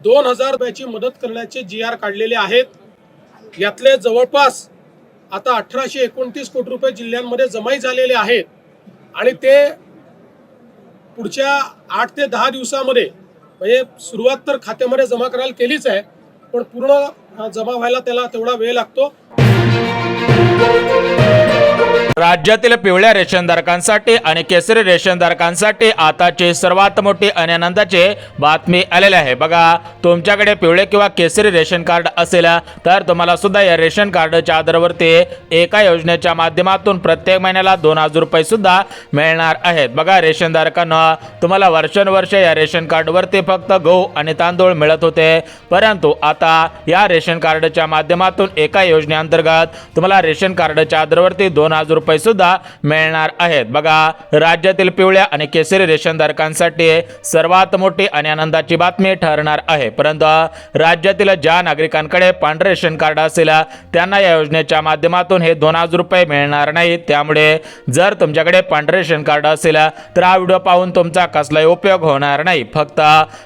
2000 रुपयाची मदत करण्याचे GR काढलेले आहेत। यातले जवळपास आता 1829 कोटी रुपये जिल्ह्यांमध्ये जमाई झालेले आहेत आणि ते पुढच्या 8 ते 10 दिवसामध्ये म्हणजे सुरुवात तर खात्यामध्ये जमा करायला केलीच आहे, पण पूर्ण जमा व्हायला त्याला तेवढा वेळ लागतो। राज्यातील पिवळ्या रेशनधारकांसाठी आणि केसरी रेशनधारकांसाठी आताची सर्वात मोठी आणि आनंदाची बातमी आलेली आहे। बघा, तुमच्याकडे पिवळे किंवा केसरी रेशन कार्ड असेल तर तुम्हाला सुद्धा या रेशन कार्डच्या आधारावरती एका योजनेच्या माध्यमातून प्रत्येक महिन्याला 2000 रुपये सुद्धा मिळणार आहेत। बघा, रेशनधारकांना तुम्हाला वर्षानुवर्ष या रेशन कार्डवरती फक्त गहू आणि तांदूळ मिळत होते, परंतु आता या रेशन कार्डच्या माध्यमातून एका योजनेअंतर्गत तुम्हाला रेशन कार्डच्या आधारावरती 2000 रुपये सुद्धा मिळणार आहेत। बघा, राज्यातील पिवळ्या आणि केसरी रेशनधारकांसाठी सर्वात मोठी आणि आनंदाची बातमी ठरणार आहे। परंतु राज्यातील ज्या नागरिकांकडे पांढरे रेशन कार्ड असेल त्यांना या योजनेच्या माध्यमातून हे 2000 रुपये मिळणार नाहीत। त्यामुळे जर तुमच्याकडे पांढरे रेशन कार्ड असेल तर हा व्हिडिओ पाहून तुमचा कसलाही उपयोग होणार नाही। फक्त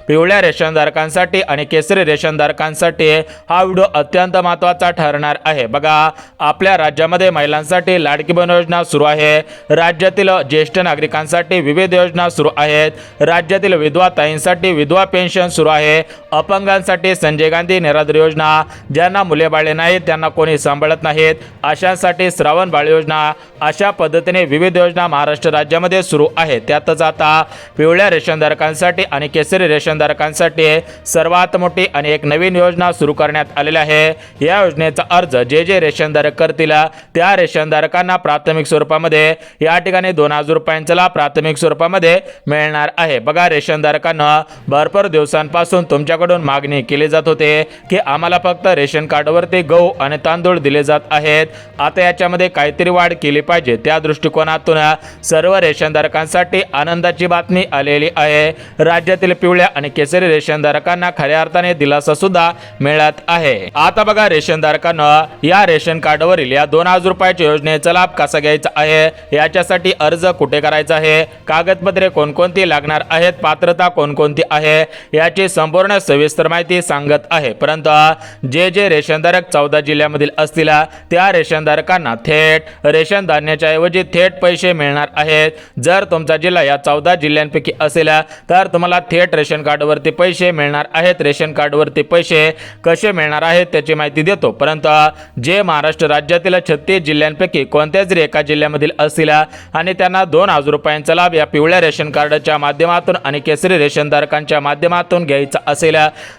पिवळ्या रेशनधारकांसाठी आणि केसरी रेशनधारकांसाठी हा व्हिडिओ अत्यंत महत्त्वाचा ठरणार आहे। बघा, आपल्या राज्यामध्ये महिलांसाठी लाडकी बहीण योजना सुरू आहे, राज्यातील ज्येष्ठ नागरिकांसाठी विविध योजना सुरू आहेत, राज्यातील विधवा ताईंसाठी विधवा पेन्शन सुरू आहे, अपंगांसाठी संजय गांधी निराधार योजना, ज्यांना मुले बाळे नाहीत त्यांना कोणी सांभाळत नाहीत अशांसाठी श्रावण बाळ योजना, अशा पद्धतीने विविध योजना महाराष्ट्र राज्यामध्ये सुरू आहेत। त्यातच आता पिवळ्या रेशनधारकांसाठी आणि केसरी रेशनधारकांसाठी सर्वात मोठी आणि एक नवीन योजना सुरू करण्यात आलेली आहे। या योजनेचा अर्ज जे रेशनधारक करतील त्या रेशनधारकांना प्राथमिक स्वरूपामध्ये या ठिकाणी 2000 रुपयांचा लाभ प्राथमिक स्वरूपामध्ये मिळणार आहे। बघा, रेशनधारकांना भरपूर दिवसांपासून तुमच्याकडून मागणी केली जात होते की आम्हाला फक्त रेशन कार्डवरती गहू आणि तांदूळ दिले जात आहेत, आता याच्यामध्ये काहीतरी वाढ केली पाहिजे। त्या दृष्टिकोनातून सर्व रेशनधारकांसाठी आनंदाची बातमी आलेली आहे। राज्यातील पिवळ्या आणि केसरी रेशनधारकांना खऱ्या अर्थाने दिलासा सुद्धा मिळत आहे। आता बघा, रेशनधारकांना या रेशन कार्डवरील या 2000 रुपयाच्या योजनेचा लाभ कसा घ्यायचा आहे, याच्यासाठी अर्ज कुठे करायचा आहे, कागदपत्रे कोणकोणती लागणार आहेत, पात्रता कोणकोणती आहे, याची संपूर्ण सविस्तर माहिती सांगत आहे। परंतु जे रेशनधारक 14 जिल्ह्यामधील असतील त्या रेशनधारकांना थेट रेशन धान्याच्या ऐवजी थेट पैसे मिळणार आहेत। जर तुमचा जिल्हा या 14 जिल्ह्यांपैकी असेल तर तुम्हाला थेट रेशन कार्डवरती पैसे मिळणार आहेत। रेशन कार्डवरती पैसे कसे मिळणार आहेत त्याची माहिती देतो, परंतु जे महाराष्ट्र राज्यातील 36 जिल्ह्यांपैकी कोणत्याच जरी एका जिल्ह्यामधील असतील आणि त्यांना 2000 रुपयांचा लाभ या पिवळ्या रेशन कार्डच्या माध्यमातून आणि केसरी रेशनधारकांच्या माध्यमातून घ्यायचा असेल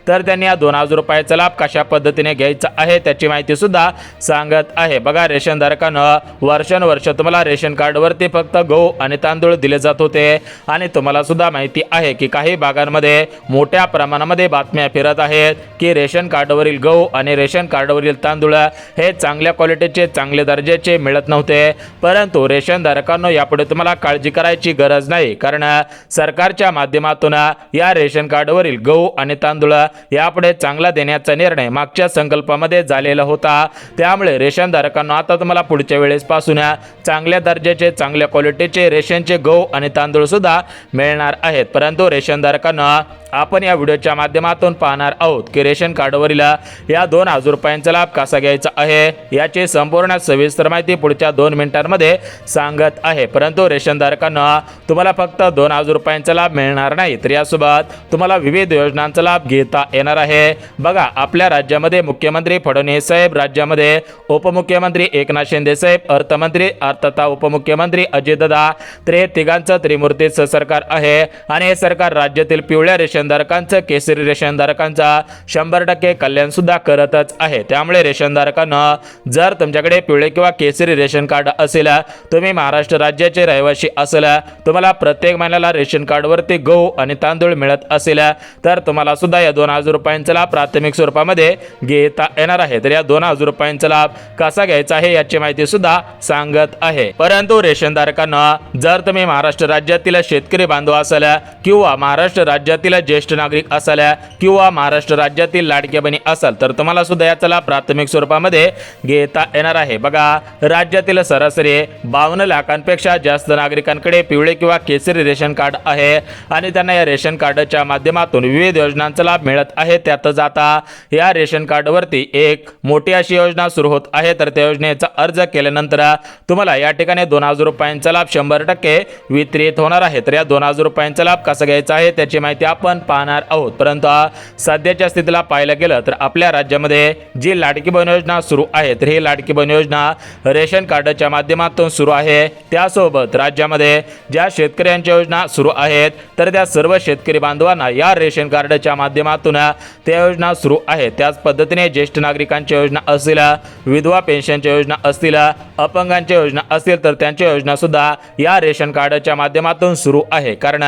तर त्यांनी या 2000 रुपयाचा लाभ कशा पद्धतीने घ्यायचा आहे त्याची माहिती सुद्धा सांगत आहे। बघा, रेशनधारकांना वर्षानुवर्ष तुम्हाला रेशन कार्डवरती फक्त गहू आणि तांदूळ दिले जात होते आणि तुम्हाला सुद्धा माहिती आहे की काही भागांमध्ये मोठ्या प्रमाणामध्ये बातम्या फिरत आहेत की रेशन कार्डवरील गहू आणि रेशन कार्डवरील तांदूळ हे चांगल्या क्वालिटीचे चांगले दर्जाचे मिळत नव्हते, परंतु रेशनधारकांना यापुढे तुम्हाला काळजी करायची गरज नाही, कारण सरकारच्या माध्यमातून या रेशन कार्डवरील गहू आणि तांदूळ यापुढे चांगला देण्याचा निर्णय मागच्या संकल्पामध्ये झालेला होता। त्यामुळे रेशनधारकांना आता तुम्हाला पुढच्या वेळेस पासून चांगल्या दर्जाचे चांगल्या क्वालिटीचे रेशनचे गहू आणि तांदूळ सुद्धा मिळणार आहेत। परंतु रेशनधारकांना आपण या व्हिडिओच्या माध्यमातून पाहणार आहोत की रेशन कार्डवरील या 2000 रुपयांचा लाभ कसा घ्यायचा आहे याची संपूर्ण सविस्तर माहिती पुढच्या 2 मिनिटांमध्ये सांगत आहे। परंतु रेशनधारकांना तुम्हाला फक्त 2000 रुपयांचा लाभ मिळणार नाही, तर यासोबत तुम्हाला विविध योजनांचा लाभ घेता येणार आहे। बघा, आपल्या राज्यामध्ये मुख्यमंत्री फडणवीस साहेब, राज्यामध्ये उपमुख्यमंत्री एकनाथ शिंदे साहेब, अर्थमंत्री तथा उपमुख्यमंत्री अजितदादा, हे तिघांचं त्रिमूर्तीचं सरकार आहे आणि हे सरकार राज्यातील पिवळ्या रेशनधारकांचं केसरी रेशनधारकांचा 100% कल्याण सुद्धा करतच आहे। त्यामुळे रेशनधारकांना जर तुमच्याकडे पिवळे किंवा केसरी रेशन कार्ड असेल, तुम्ही महाराष्ट्र राज्याचे रहिवासी असेल, तुम्हाला प्रत्येक महिन्याला रेशन कार्डवरती गहू आणि तांदूळ मिळत असेल तर तुम्हाला सुद्धा या 2000 रुपयांचा लाभ प्राथमिक स्वरूपामध्ये घेता येणार आहे। तर या 2000 रुपयांचा लाभ कसा घ्यायचा आहे याची माहिती सुद्धा सांगत आहे। परंतु रेशनधारकांना जर तुम्ही महाराष्ट्र राज्यातील शेतकरी बांधव असाल किंवा महाराष्ट्र राज्यातील ज्येष्ठ नागरिक असाल किंवा महाराष्ट्र राज्यातील लाडके बहिणी असाल तर तुम्हाला सुद्धा याचा लाभ प्राथमिक स्वरूपामध्ये घेता येणार आहे। बघा, राज्यातील सरासरी 52 लाखांपेक्षा जास्त नागरिकांकडे पिवळे किंवा केसरी रेशन कार्ड आहे आणि त्यांना या रेशन कार्डच्या माध्यमातून विविध योजनांचा लाभ मिळत आहे। त्यातच आता या रेशन कार्डवरती एक मोठी अशी योजना सुरू होत आहे, तर त्या योजनेचा अर्ज केल्यानंतर तुम्हाला या ठिकाणी 2000 रुपयांचा लाभ 100% वितरित होणार आहे। तर या 2000 रुपयांचा लाभ कसा घ्यायचा आहे त्याची माहिती आपण पाहणार आहोत। परंतु सध्याच्या स्थितीला पाहायला गेलं तर आपल्या राज्यामध्ये जी लाडकी बहीण योजना सुरू आहे तर ही लाडकी बहीण योजना रेशन कार्डच्या माध्यमातून सुरू आहे। त्यासोबत राज्यामध्ये ज्या शेतकऱ्यांच्या योजना सुरू आहेत तर त्या सर्व शेतकरी बांधवांना या रेशन कार्डच्या माध्यमातून त्या योजना सुरू आहेत। त्याच पद्धतीने ज्येष्ठ नागरिकांच्या योजना असतील, विधवा पेन्शनच्या योजना असतील, अपंगांच्या योजना असतील तर त्यांच्या योजना सुद्धा या रेशन कार्डच्या माध्यमातून सुरू आहे। कारण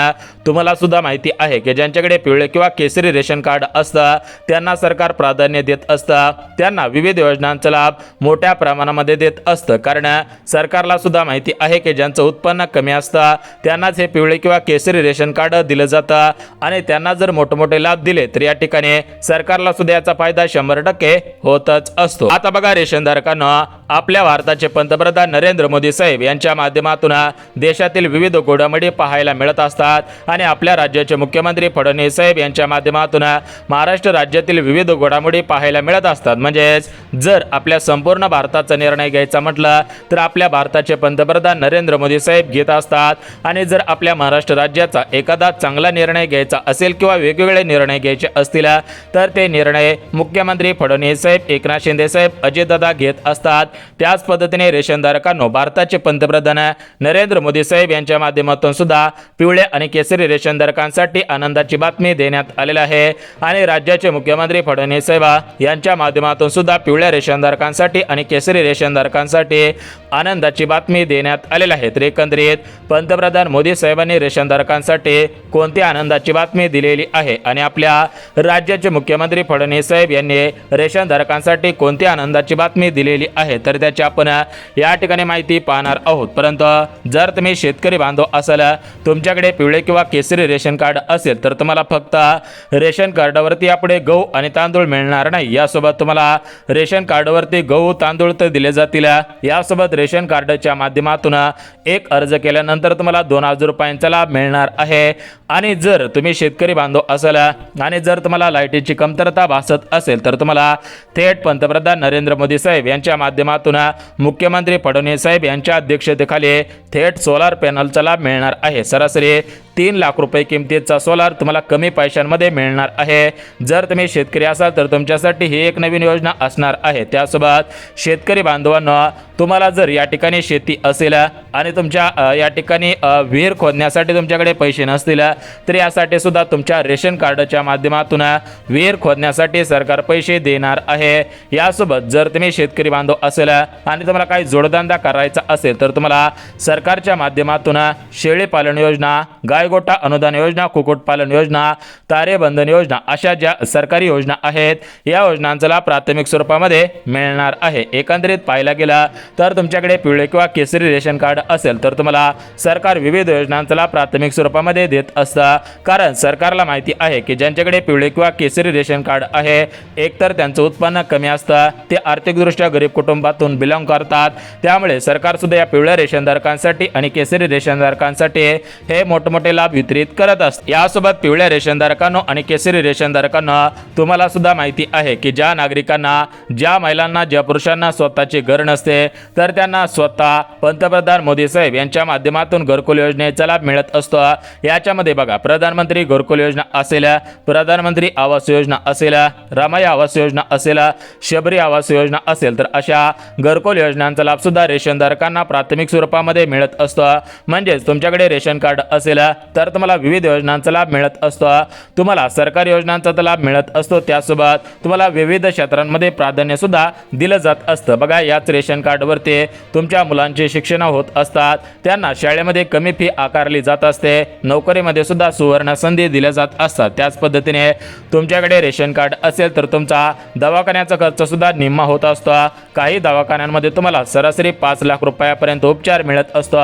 तुम्हाला सुद्धा माहिती आहे की ज्यांच्याकडे पिवळे किंवा केसरी रेशन कार्ड असतं त्यांना सरकार प्राधान्य देत असतं, त्यांना विविध योजनांचा लाभ मोठ्या प्रमाणामध्ये देत असतं। कारण सरकारला सुद्धा माहिती आहे की ज्यांचं उत्पन्न कमी असतं त्यांनाच हे पिवळे किंवा केसरी रेशन कार्ड दिलं जातं आणि त्यांना जर मोठमोठे लाभ दिले तर या ठिकाणी सरकारला सुद्धा याचा फायदा 100% होतच असतो। आता बघा, रेशनधारकांना आपल्या भारताचे पंतप्रधान नरेंद्र मोदी साहेब यांच्या माध्यमातून देशातील विविध घडामोडी पाहायला मिळत असतात आणि आपल्या राज्याचे मुख्यमंत्री फडणवीस साहेब यांच्या माध्यमातून महाराष्ट्र राज्यातील विविध घडामोडी पाहायला मिळत असतात। म्हणजेच जर आपल्या संपूर्ण भारताचा निर्णय घ्यायचा म्हटलं तर आपल्या भारताचे पंतप्रधान नरेंद्र मोदी साहेब घेत असतात आणि जर आपल्या महाराष्ट्र राज्याचा एखादा चांगला निर्णय घ्यायचा असेल किंवा वेगवेगळे निर्णय घ्यायचे असतील तर ते निर्णय मुख्यमंत्री फडणवीस साहेब, एकनाथ शिंदे साहेब, अजितदादा घेत असतात। त्याच पद्धतीने रेशनधारकांनो भारताचे पंतप्रधान नरेंद्र मोदी साहेब यांच्या माध्यमातून सुद्धा पिवळे आणि केसरी रेशनधारकांसाठी आनंदाची बातमी देण्यात आलेली आहे आणि राज्याचे मुख्यमंत्री फडणवीस साहेब यांच्या माध्यमातून सुद्धा पिवळ्या रेशनधारकांसाठी आणि केसरी रेशनधारकांसाठी आनंदाची बातमी देण्यात आलेली आहे। तर एकंदरीत पंतप्रधान मोदी साहेबांनी रेशनधारकांसाठी कोणती आनंदाची बातमी दिलेली आहे आणि आपल्या राज्याचे मुख्यमंत्री फडणवीस साहेब यांनी रेशनधारकांसाठी कोणती आनंदाची बातमी दिलेली आहे तर त्याची आपण या ठिकाणी माहिती पाहणार आहोत। परंतु जर तुम्ही शेतकरी बांधव असाल, तुमच्याकडे पिवळे किंवा केसरी रेशन कार्ड असेल तर तुम्हाला फक्त रेशन कार्डावरती यापुढे गहू आणि तांदूळ मिळणार नाही, यासोबत तुम्हाला रेशन कार्डवरती गहू तांदूळ तर दिले जातील। यासोबत रेशन कार्डच्या माध्यमातून एक अर्ज केल्यानंतर तुम्हाला 2000 रुपयांचा लाभ मिळणार आहे। आणि जर तुम्ही शेतकरी बांधव असाल आणि जर तुम्हाला लाईटीची कमतरता भासत असेल तर तुम्हाला थेट पंतप्रधान नरेंद्र मोदी साहेब यांच्या माध्यमातून मुख्यमंत्री फडणवीस साहेब यांच्या अध्यक्षतेखाली थेट सोलार पॅनलचा लाभ मिळणार आहे। सरासरी 3 लाख रुपये किमतीचा सोलार तुम्हाला कमी पैशांमध्ये मिळणार आहे। जर तुम्ही शेतकरी असाल तर तुमच्यासाठी ही एक नवीन योजना असणार आहे। त्यासोबत शेतकरी बांधवांना तुम्हाला जर या ठिकाणी शेती असेल आणि तुमच्या या ठिकाणी विहीर खोदण्यासाठी तुमच्याकडे पैसे नसतील तर यासाठी सुद्धा तुमच्या रेशन कार्डच्या माध्यमातून विहीर खोदण्यासाठी सरकार पैसे देणार आहे। यासोबत जर तुम्ही शेतकरी बांधव असेल आणि तुम्हाला काही जोडधंदा करायचा असेल तर तुम्हाला सरकारच्या माध्यमातून शेळी पालन योजना, गायगोठा अनुदान योजना, कुक्कुटपालन योजना, तारेबंधन योजना अशा ज्या सरकारी योजना आहेत या योजनांचा लाभ प्राथमिक स्वरूपामध्ये मिळणार आहे। एकंदरीत पाहायला गेला तर तुमच्याकडे पिवळे किंवा केसरी रेशन कार्ड असेल तर तुम्हाला सरकार विविध योजनांचा लाभ प्राथमिक स्वरूपामध्ये देत असतं। कारण सरकारला माहिती आहे की ज्यांच्याकडे पिवळे किंवा केसरी रेशन कार्ड आहे एकतर त्यांचं उत्पन्न कमी असतं, ते आर्थिकदृष्ट्या गरीब कुटुंबातून बिलॉंग करतात, त्यामुळे सरकार सुद्धा या पिवळ्या रेशनधारकांसाठी आणि केसरी रेशनधारकांसाठी हे मोठमोठे लाभ वितरित करत असतात। यासोबत पिवळ्या रेशनधारकांनो आणि केसरी रेशनधारकांना तुम्हाला सुद्धा माहिती आहे की ज्या नागरिकांना, ज्या महिलांना, ज्या पुरुषांना स्वतःचे घर नसते तर त्यांना स्वतः पंतप्रधान मोदी साहेब यांच्या माध्यमातून घरकुल योजनेचा लाभ मिळत असतो। याच्यामध्ये बघा, प्रधानमंत्री घरकुल योजना असेल, प्रधानमंत्री आवास योजना असेल, रामाई आवास योजना असेल, शबरी आवास योजना असेल तर अशा घरकुल योजनांचा लाभ सुद्धा रेशनधारकांना प्राथमिक स्वरूपामध्ये मिळत असतो। म्हणजेच तुमच्याकडे रेशन कार्ड असेल तर तुम्हाला विविध योजनांचा लाभ मिळत असतो, तुम्हाला सरकारी योजनांचा लाभ मिळत असतो, त्यासोबत तुम्हाला विविध क्षेत्रांमध्ये प्राधान्य सुद्धा दिलं जात असतं। बघा, याच रेशन कार्डवरती तुमच्या मुलांचे शिक्षण होत असतात, त्यांना शाळेमध्ये कमी फी आकारली जात असते, नोकरीमध्ये सुद्धा सुवर्ण संधी दिल्या जात असतात। त्याच पद्धतीने तुमच्याकडे रेशन कार्ड असेल तर तुमचा दवाखान्याचा खर्च सुद्धा निम्मा होत असतो। काही दवाखान्यांमध्ये तुम्हाला सरासरी 5 लाख रुपयापर्यंत उपचार मिळत असतो।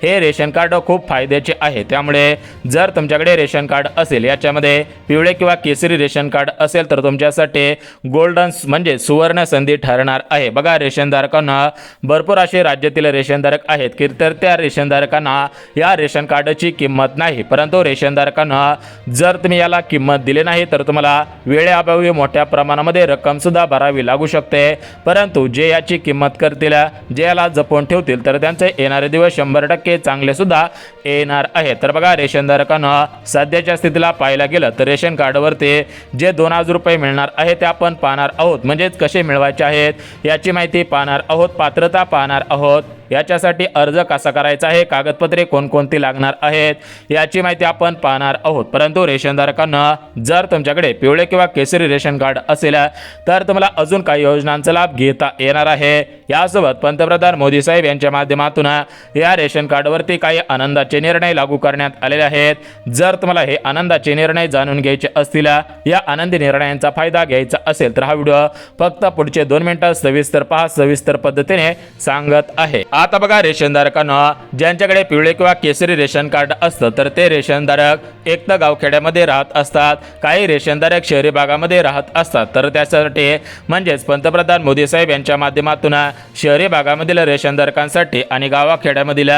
हे रेशन कार्ड खूप फायद्याचे आहे, त्यामुळे त्यामुळे जर तुमच्याकडे रेशन कार्ड असेल, याच्यामध्ये पिवळे किंवा केसरी रेशन कार्ड असेल तर तुमच्यासाठी गोल्डन म्हणजे सुवर्ण संधी ठरणार आहे। बघा रेशनधारकांना भरपूर असे राज्यातील रेशनधारक आहेत की तर त्या रेशनधारकांना या रेशन कार्डची किंमत नाही, परंतु रेशनधारकांना जर तुम्ही याला किंमत दिली नाही तर तुम्हाला वेळेअभावी मोठ्या प्रमाणामध्ये रक्कम सुद्धा भरावी लागू शकते। परंतु जे याची किंमत करतील, जे याला जपून ठेवतील तर त्यांचे येणारे दिवस 100% चांगले सुद्धा येणार आहे। तर बघा रेशनधारकांना सध्याच्या स्थितीला पाहायला गेलं तर रेशन कार्डवरती जे 2000 रुपये मिळणार आहे ते आपण पाहणार आहोत, म्हणजेच कसे मिळवायचे आहेत याची माहिती पाहणार आहोत, पात्रता पाहणार आहोत, याच्यासाठी अर्ज कसा करायचा आहे, कागदपत्रे कोणकोणती लागणार आहेत याची माहिती आपण पाहणार आहोत। परंतु रेशनधारकांना जर तुमच्याकडे पिवळे किंवा केसरी रेशन कार्ड असेल तर तुम्हाला अजून काही योजनांचा लाभ घेता येणार आहे। यासोबत पंतप्रधान मोदी साहेब यांच्या माध्यमातून या रेशन कार्डवरती काही आनंदाचे निर्णय लागू करण्यात आलेले आहेत। जर तुम्हाला हे आनंदाचे निर्णय जाणून घ्यायचे असतील, या आनंदी निर्णयांचा फायदा घ्यायचा असेल तर हा व्हिडिओ फक्त पुढचे 2 मिनिटं सविस्तर पहा, सविस्तर पद्धतीने सांगत आहे। आता बघा रेशनधारकांना ज्यांच्याकडे पिवळे किंवा केसरी रेशन कार्ड असतं तर ते रेशनधारक एक तर गावखेड्यामध्ये राहत असतात, काही रेशनधारक शहरी भागामध्ये राहत असतात। तर त्यासाठी म्हणजेच पंतप्रधान मोदी साहेब यांच्या माध्यमातून शहरी भागामधील रेशनधारकांसाठी आणि गावाखेड्यामधील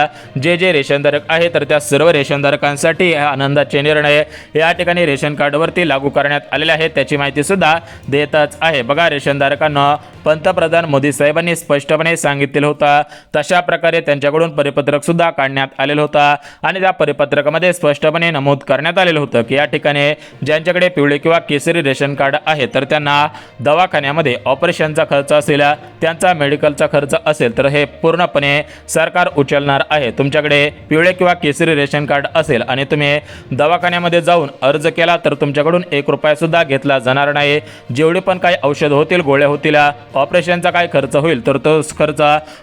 जे रेशनधारक आहे तर त्या सर्व रेशनधारकांसाठी आनंदाचे निर्णय या ठिकाणी रेशन कार्डवरती लागू करण्यात आलेले आहेत, त्याची माहिती सुद्धा देतच आहे। बघा रेशनधारकांना पंतप्रधान मोदी साहेबांनी स्पष्टपणे सांगितलेलं होतं, तशा प्रकारे त्यांच्याकडून परिपत्रक सुद्धा काढण्यात आलेलं होतं आणि त्या परिपत्रकामध्ये स्पष्टपणे नमूद करण्यात आलेलं होतं की या ठिकाणी ज्यांच्याकडे पिवळे किंवा केसरी रेशन कार्ड आहे तर त्यांना दवाखान्यामध्ये ऑपरेशनचा खर्च असेल, त्यांचा मेडिकलचा खर्च असेल तर हे पूर्णपणे सरकार उचलणार आहे। तुमच्याकडे पिवळे किंवा केसरी रेशन कार्ड असेल आणि तुम्ही दवाखान्यामध्ये जाऊन अर्ज केला तर तुमच्याकडून 1 रुपया सुद्धा घेतला जाणार नाही। जेवढे पण काही औषध होतील, गोळ्या होतील, ऑपरेशनचा काय खर्च होईल तर तो खर्च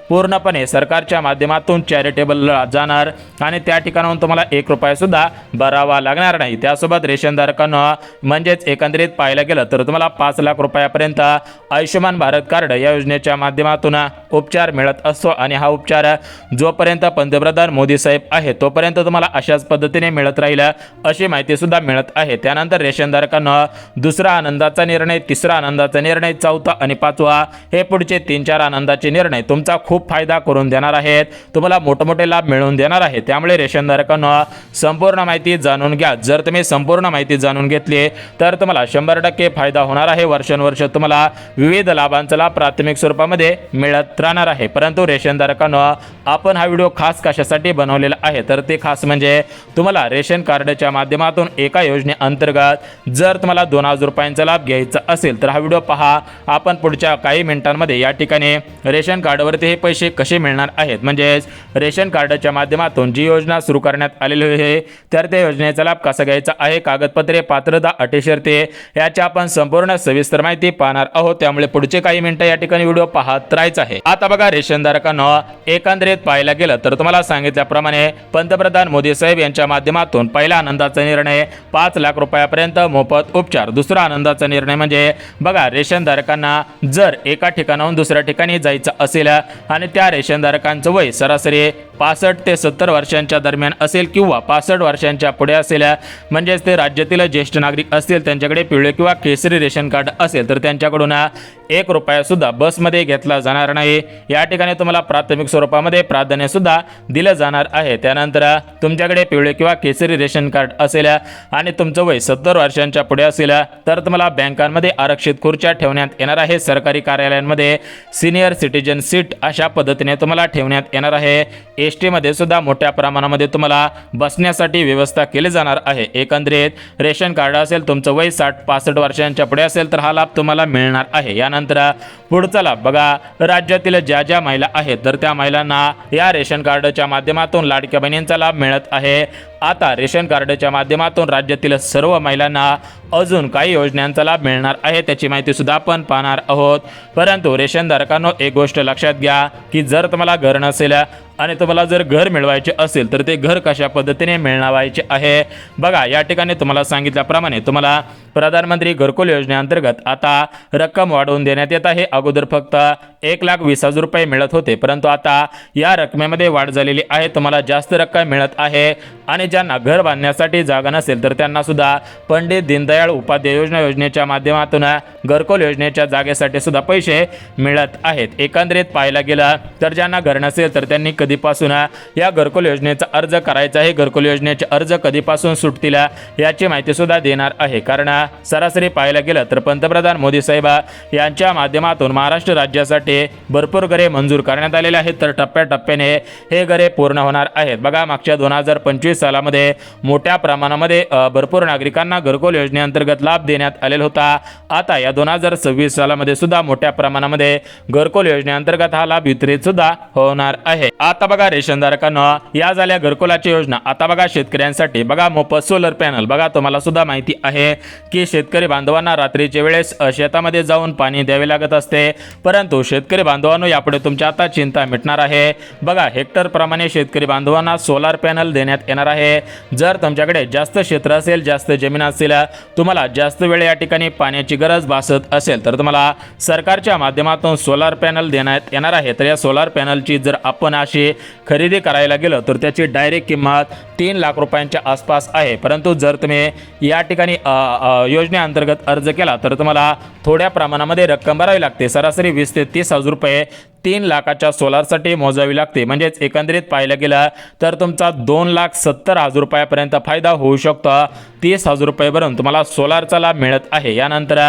पूर्णपणे सरकारच्या माध्यमातून चॅरिटेबलला जाणार आणि त्या ठिकाणाहून तुम्हाला 1 रुपया सुद्धा भरावा लागणार नाही। त्यासोबत रेशनधारकांना म्हणजेच एकंदरीत पाहायला गेलं तर तुम्हाला 5 लाख रुपयापर्यंत आयुष्यमान भारत कार्ड या योजनेच्या माध्यमातून उपचार मिळत असतो आणि हा उपचार जोपर्यंत पंतप्रधान मोदी साहेब आहे तोपर्यंत तुम्हाला अशाच पद्धतीने मिळत राहील अशी माहिती सुद्धा मिळत आहे। त्यानंतर रेशनधारकांना दुसरा आनंदाचा निर्णय, तिसरा आनंदाचा निर्णय, चौथा आणि पाचवा हे पुढचे 3-4 आनंदाचे निर्णय तुमचा खूप फायदा करून देणार आहेत, तुम्हाला मोठमोठे लाभ मिळवून देणार आहे। त्यामुळे रेशनधारकांना संपूर्ण माहिती जाणून घ्या। जर तुम्ही संपूर्ण माहिती जाणून घेतली तर तुम्हाला 100% फायदा होणार आहे। वर्षानुवर्ष तुम्हाला विविध लाभांचा लाभ प्राथमिक स्वरूपामध्ये मिळत राहणार आहे। परंतु रेशनधारकांना आपण हा व्हिडिओ खास कशासाठी बनवलेला आहे तर ते खास म्हणजे तुम्हाला रेशन कार्डच्या माध्यमातून एका योजनेअंतर्गत जर तुम्हाला 2000 रुपयांचा लाभ घ्यायचा असेल तर हा व्हिडिओ पहा। आपण पुढच्या काही मिनिटांमध्ये या ठिकाणी रेशन कार्डवरती हे पैसे कसे मिळणार आहेत, म्हणजेच रेशन कार्डच्या माध्यमातून जी योजना सुरू करण्यात आलेली आहे तर त्या योजनेचा लाभ कसा घ्यायचा आहे, कागदपत्रे, पात्रता, अटी शर्ती याची आपण संपूर्ण सविस्तर माहिती पाहणार आहोत। त्यामुळे पुढचे काही मिनिटं या ठिकाणी व्हिडिओ पाहत राहायचा आहे। आता बघा रेशनधारकांना एकंदरीत पाहायला गेलं तर तुम्हाला सांगितल्याप्रमाणे पंतप्रधान मोदी साहेब यांच्या माध्यमातून पहिला आनंदाचा निर्णय 5 लाख रुपयापर्यंत मोफत उपचार। दुसरा आनंदाचा निर्णय म्हणजे बघा रेशनधारकांना जर एका ठिकाणाहून दुसऱ्या ठिकाणी जायचं असेल आणि त्या रेशनधारकांचं वय सरासरी 65 ते 70 वर्षांच्या दरम्यान असेल किंवा 65 वर्षांच्या पुढे असेल, म्हणजेच ते राज्यातील ज्येष्ठ नागरिक असतील, त्यांच्याकडे पिवळे किंवा केसरी रेशन कार्ड असेल तर त्यांच्याकडून 1 रुपया सुद्धा बसमध्ये घेतला जाणार नाही। या ठिकाणी तुम्हाला प्राथमिक स्वरूपामध्ये प्राधान्य सुद्धा दिलं जाणार आहे। त्यानंतर तुमच्याकडे पिवळे किंवा केसरी रेशन कार्ड असेल आणि तुमचं वय 70 वर्षांच्या पुढे असेल तर तुम्हाला बँकांमध्ये आरक्षित खुर्च्या ठेवण्यात येणार आहे, सरकारी कार्यालयांमध्ये सिनियर सिटीजन सीट अशा पद्धतीने तुम्हाला ठेवण्यात येणार आहे। एसटी मध्ये सुद्धा मोठ्या प्रमाणामध्ये तुम्हाला बसण्यासाठी व्यवस्था केली जाणार आहे। एकंदरीत रेशन कार्ड असेल, तुमचं वय 60-65 वर्षांच्या पुढे असेल तर हा लाभ तुम्हाला मिळणार आहे। यानंतर पुढचा लाभ बघा, राज्यातील ज्या महिला आहेत तर त्या महिलांना या रेशन कार्डच्या माध्यमातून लाडक्या बहिणींचा लाभ मिळत आहे। आता रेशन कार्डच्या माध्यमातून राज्यातील सर्व महिलांना अजून काही योजनांचा लाभ मिळणार आहे, त्याची माहिती सुद्धा आपण पाहणार आहोत। परंतु रेशनधारकांनो एक गोष्ट लक्षात घ्या की जर तुम्हाला घर नसेल आणि तुम्हाला जर घर मिळवायचे असेल तर ते घर कशा पद्धतीने मिळवायचे आहे बघा या ठिकाणी तुम्हाला सांगितल्याप्रमाणे तुम्हाला प्रधानमंत्री घरकुल योजनेअंतर्गत आता रक्कम वाढवून देण्यात येत आहे। अगोदर फक्त 1,20,000 रुपये मिळत होते, परंतु आता या रकमेमध्ये वाढ झालेली आहे, तुम्हाला जास्त रक्कम मिळत आहे। आणि ज्यांना घर बांधण्यासाठी जागा नसेल तर त्यांना सुद्धा पंडित दीनदयाळ उपाध्याय योजनेच्या माध्यमातून घरकुल योजनेच्या जागेसाठी सुद्धा पैसे मिळत आहेत। एकंदरीत पाहायला गेलं तर ज्यांना घर नसेल तर त्यांनी कधीपासून या घरकुल योजनेचा अर्ज करायचा आहे, घरकुल योजनेचे अर्ज कधीपासून सुटतील याची माहिती सुद्धा देणार आहे। कारण सरासरी पाहायला गेलं तर पंतप्रधान मोदी साहेब यांच्या माध्यमातून महाराष्ट्र राज्यासाठी भरपूर घरे मंजूर करण्यात आलेले आहेत, तर टप्प्याटप्प्याने हे घरे पूर्ण होणार आहेत। बघा मागच्या 2025 सालामध्ये मोठ्या प्रमाणामध्ये भरपूर नागरिकांना घरकुल योजनेअंतर्गत लाभ देण्यात आलेला होता। आता या 2026 सालामध्ये सुद्धा मोठ्या प्रमाणामध्ये घरकुल योजनेअंतर्गत हा लाभ वितरित सुद्धा होणार आहे। आता बघा रेशनधारकांना या झाल्या घरकुलाची योजना। आता बघा शेतकऱ्यांसाठी बघा मोफत सोलर पॅनल। बघा तुम्हाला सुद्धा माहिती आहे की शेतकरी बांधवांना रात्रीच्या वेळेस शेतामध्ये जाऊन पाणी द्यावे लागत असते, परंतु शेतकरी बांधवांनो यापुढे तुमच्या आता चिंता मिटणार आहे। बघा हेक्टर प्रमाणे शेतकरी बांधवांना सोलार पॅनल देण्यात येणार आहे। जर तुमच्याकडे जास्त क्षेत्र असेल, जास्त जमीन असेल, तुम्हाला जास्त वेळ या ठिकाणी पाण्याची गरज भासत असेल तर तुम्हाला सरकारच्या माध्यमातून सोलार पॅनल देण्यात येणार आहे। तर या सोलार पॅनलची जर आपण अशी खरेदी करायला गेलो तर त्याची डायरेक्ट किंमत 3 लाख रुपयांच्या आसपास आहे, परंतु जर तुम्ही या ठिकाणी योजनेअंतर्गत अर्ज केला तर तुम्हाला थोड्या प्रमाणामध्ये रक्कम भरावी लागते। सरासरी 20 ते 30,000 रुपये 3 लाखाच्या सोलारसाठी मोजावी लागते। म्हणजेच एकंदरीत पाहिलं गेलं तर तुमचा 2,70,000 रुपयापर्यंत फायदा होऊ शकतो। 30,000 रुपये भरून तुम्हाला सोलारचा लाभ मिळत आहे। यानंतर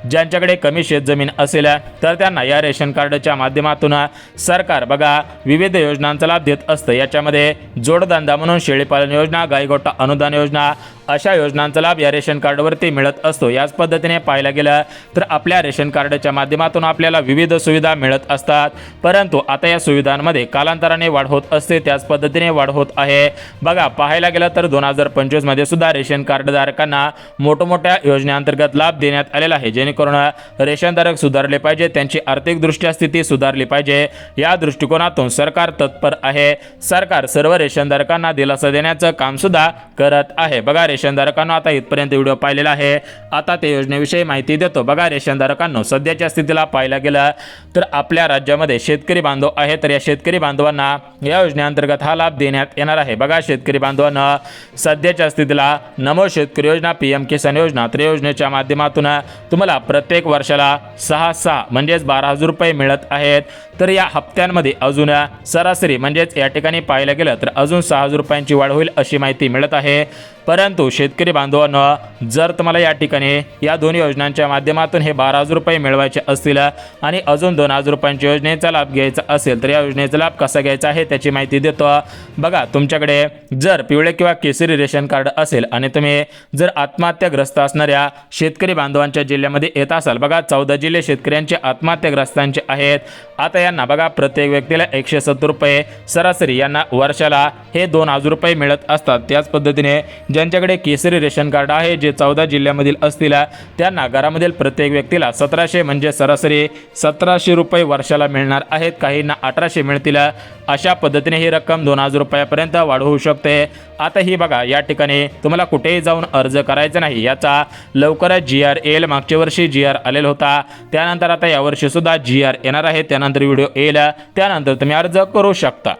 ज्यांच्याकडे कमी शेतजमीन असेल तर त्यांना या रेशन कार्डच्या माध्यमातून सरकार बघा विविध योजनांचा लाभ देत असतं। याच्यामध्ये जोडधंदा म्हणून शेळीपालन योजना, गायगोठा अनुदान योजना अशा योजनांचा लाभ या रेशन कार्डवरती मिळत असतो। याच पद्धतीने पाहायला गेलं तर आपल्या रेशन कार्डच्या माध्यमातून आपल्याला विविध सुविधा मिळत असतात, परंतु आता या सुविधांमध्ये कालांतराने वाढ होत असते, त्याच पद्धतीने वाढ होत आहे। बघा पाहायला गेलं तर 2025 मध्ये सुद्धा रेशन कार्डधारकांना मोठमोठ्या योजनेअंतर्गत लाभ देण्यात आलेला आहे, जेणेकरून रेशनधारक सुधारले पाहिजे, त्यांची आर्थिकदृष्ट्या स्थिती सुधारली पाहिजे। या दृष्टिकोनातून सरकार तत्पर आहे। सरकार सर्व रेशनधारकांना दिलासा देण्याचं काम सुद्धा करत आहे। बघा रेशनधारकांना आता इथपर्यंत व्हिडिओ पाहिलेला आहे, आता त्या योजनेविषयी माहिती देतो। बघा रेशनधारकांना सध्याच्या स्थितीला पाहायला गेलं तर आपल्या राज्यामध्ये शेतकरी बांधव आहे, तर या शेतकरी बांधवांना या योजनेअंतर्गत हा लाभ देण्यात येणार आहे। बघा शेतकरी बांधवांना सध्याच्या स्थितीला नमो शेतकरी योजना, PM किसान योजना, त्रय योजनेच्या माध्यमातून तुम्हाला प्रत्येक वर्षाला 6 म्हणजेच 12,000 रुपये मिळत आहेत। तर या हप्त्यांमध्ये अजून सरासरी म्हणजेच या ठिकाणी पाहायला गेलं तर अजून 6,000 रुपयांची वाढ होईल अशी माहिती मिळत आहे। परंतु शेतकरी बांधवांना जर तुम्हाला या ठिकाणी या दोन्ही योजनांच्या माध्यमातून हे 12,000 रुपये मिळवायचे असतील आणि अजून 2,000 रुपयांच्या योजनेचा लाभ घ्यायचा असेल तर या योजनेचा लाभ कसा घ्यायचा आहे त्याची माहिती देतो। बघा तुमच्याकडे जर पिवळे किंवा केसरी रेशन कार्ड असेल आणि तुम्ही जर आत्महत्याग्रस्त असणाऱ्या शेतकरी बांधवांच्या जिल्ह्यामध्ये येत असाल, बघा 14 जिल्हे शेतकऱ्यांचे आत्महत्याग्रस्तांचे आहेत। आता यांना बघा प्रत्येक व्यक्तीला 170 रुपये सरासरी यांना वर्षाला हे 2,000 रुपये मिळत असतात। त्याच पद्धतीने ज्यांच्याकडे केसरी रेशन कार्ड आहे जे 14 जिल्ह्यामधील असतील त्यांना घरामधील प्रत्येक व्यक्तीला 1700 म्हणजे सरासरी 1700 रुपये वर्षाला मिळणार आहेत, काहींना 1800 मिळतील। अशा पद्धतीने ही रक्कम 2,000 रुपयापर्यंत वाढ होऊ शकते। आता ही बघा या ठिकाणी तुम्हाला कुठेही जाऊन अर्ज करायचा नाही, याचा लवकरच GR येईल। मागच्या वर्षी GR आलेला होता, त्यानंतर आता यावर्षी सुद्धा GR येणार आहे, त्यानंतर व्हिडिओ येईल, त्यानंतर तुम्ही अर्ज करू शकता।